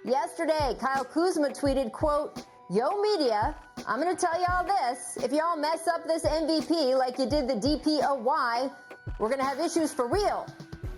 Yesterday, Kyle Kuzma tweeted, quote, "Yo, media, I'm going to tell y'all this. If y'all mess up this MVP like you did the DPOY, we're going to have issues for real."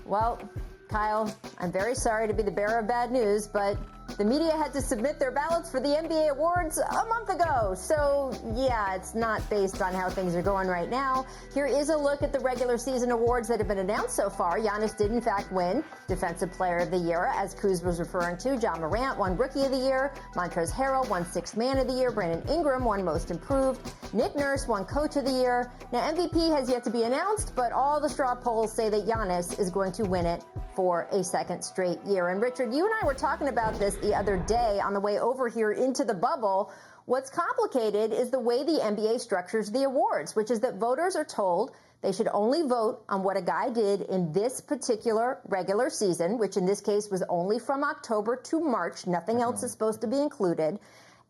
Well, Kyle, I'm very sorry to be the bearer of bad news, but the media had to submit their ballots for the NBA awards a month ago. So, yeah, it's not based on how things are going right now. Here is a look at the regular season awards that have been announced so far. Giannis did, in fact, win Defensive Player of the Year, as Kuz was referring to. John Morant won Rookie of the Year. Montrezl Harrell won Sixth Man of the Year. Brandon Ingram won Most Improved. Nick Nurse won Coach of the Year. Now, MVP has yet to be announced, but all the straw polls say that Giannis is going to win it for a second straight year. And Richard, you and I were talking about this the other day on the way over here into the bubble. What's complicated is the way the NBA structures the awards, which is that voters are told they should only vote on what a guy did in this particular regular season, which in this case was only from October to March. Nothing else is supposed to be included.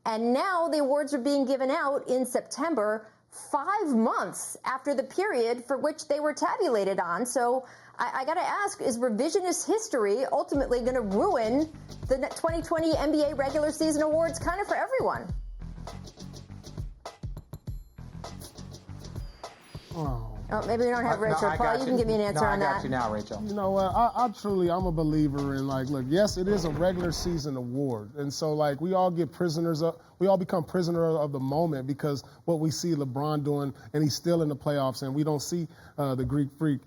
And now the awards are being given out in September, 5 months after the period for which they were tabulated on. So I got to ask, is revisionist history ultimately going to ruin the 2020 NBA regular season awards kind of for everyone? Oh, maybe we don't have Rachel. No, Paul, you can give me an answer on that. I got you now, Rachel. You know what? I'm a believer in, like, look, yes, it is a regular season award. And so, like, we all become prisoners of the moment because what we see LeBron doing, and he's still in the playoffs, and we don't see the Greek Freak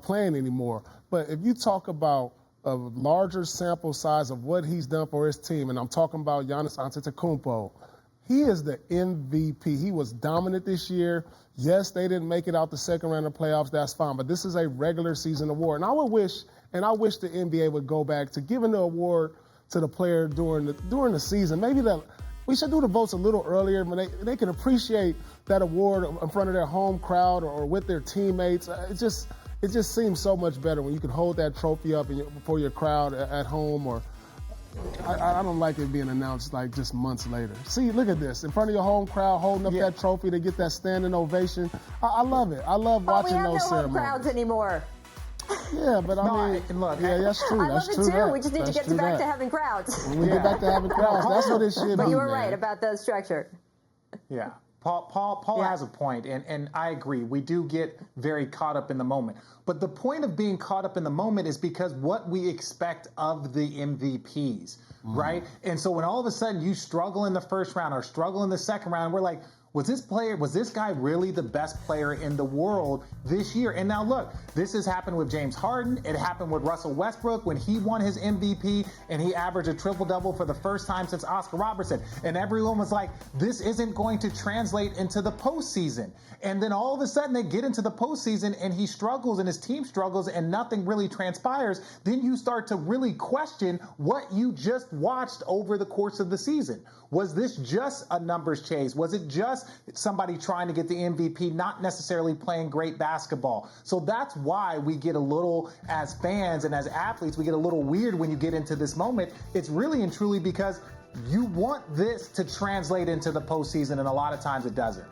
playing anymore. But if you talk about a larger sample size of what he's done for his team, and I'm talking about Giannis Antetokounmpo, he is the MVP. He was dominant this year. Yes, they didn't make it out the second round of playoffs. That's fine. But this is a regular season award. And I wish the NBA would go back to giving the award to the player during the season. Maybe we should do the votes a little earlier, but they can appreciate that award in front of their home crowd or with their teammates. It just seems so much better when you can hold that trophy up for your crowd at home. Or I don't like it being announced like just months later. See, look at this. In front of your home crowd, holding up that trophy to get that standing ovation. I love it. I love watching those ceremonies. We have no home crowds anymore. Yeah, but I mean, look, yeah, that's true. I love it too. We just need to get back to having crowds. When we get back to having crowds, that's what it should be. But you were right about the structure. Yeah. Paul has a point, and I agree. We do get very caught up in the moment. But the point of being caught up in the moment is because what we expect of the MVPs, right? And so when all of a sudden you struggle in the first round or struggle in the second round, we're like, was this guy really the best player in the world this year? And now look, this has happened with James Harden. It happened with Russell Westbrook when he won his MVP and he averaged a triple-double for the first time since Oscar Robertson. And everyone was like, this isn't going to translate into the postseason. And then all of a sudden they get into the postseason and he struggles and his team struggles and nothing really transpires. Then you start to really question what you just watched over the course of the season. Was this just a numbers chase? Was it just somebody trying to get the MVP, not necessarily playing great basketball? So that's why we get a little, as fans and as athletes, we get a little weird when you get into this moment. It's really and truly because you want this to translate into the postseason, and a lot of times it doesn't.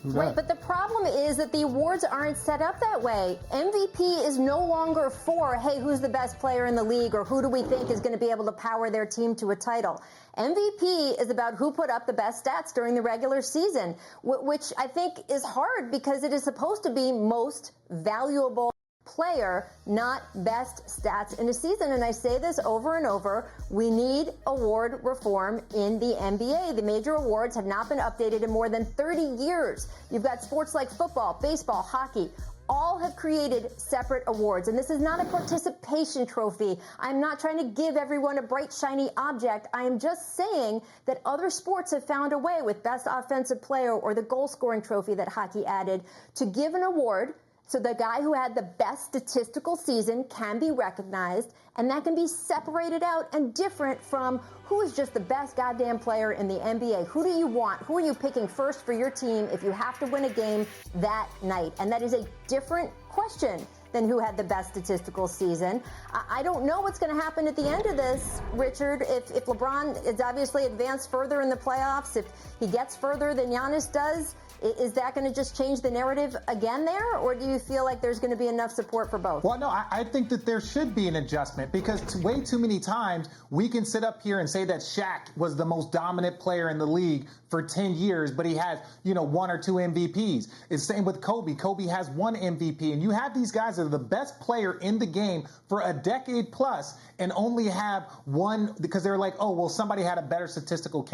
Right, but the problem is that the awards aren't set up that way. MVP is no longer for, hey, who's the best player in the league or who do we think is going to be able to power their team to a title. MVP is about who put up the best stats during the regular season, which I think is hard because it is supposed to be most valuable player, not best stats in a season. And I say this over and over, we need award reform in the NBA. The major awards have not been updated in more than 30 years. You've got sports like football, baseball, hockey, all have created separate awards. And this is not a participation trophy. I'm not trying to give everyone a bright, shiny object. I am just saying that other sports have found a way with best offensive player or the goal scoring trophy that hockey added to give an award so the guy who had the best statistical season can be recognized, and that can be separated out and different from who is just the best goddamn player in the NBA. Who do you want? Who are you picking first for your team if you have to win a game that night? And that is a different question than who had the best statistical season. I don't know what's going to happen at the end of this, Richard. If LeBron is obviously advanced further in the playoffs, if he gets further than Giannis does, is that going to just change the narrative again there, or do you feel like there's going to be enough support for both? Well, no, I think that there should be an adjustment because way too many times we can sit up here and say that Shaq was the most dominant player in the league for 10 years, but he has, 1 or 2 MVPs. It's the same with Kobe. Kobe has 1 MVP, and you have these guys that are the best player in the game for a decade plus and only have 1 because they're like, oh, well, somebody had a better statistical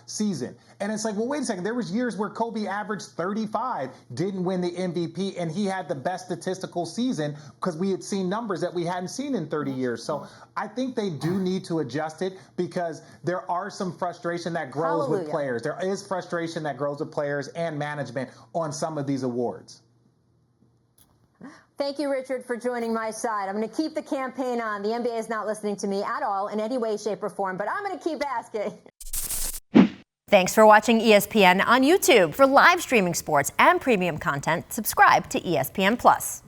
season. And it's like, well, wait a second. There was years where Kobe averaged 35, didn't win the MVP, and he had the best statistical season because we had seen numbers that we hadn't seen in 30 years. So I think they do need to adjust it because there are some frustration that grows with players. There is frustration that grows with players and management on some of these awards. Thank you, Richard, for joining my side. I'm going to keep the campaign on. The NBA is not listening to me at all in any way, shape, or form, but I'm going to keep asking. Thanks for watching ESPN on YouTube. For live streaming sports and premium content, subscribe to ESPN+.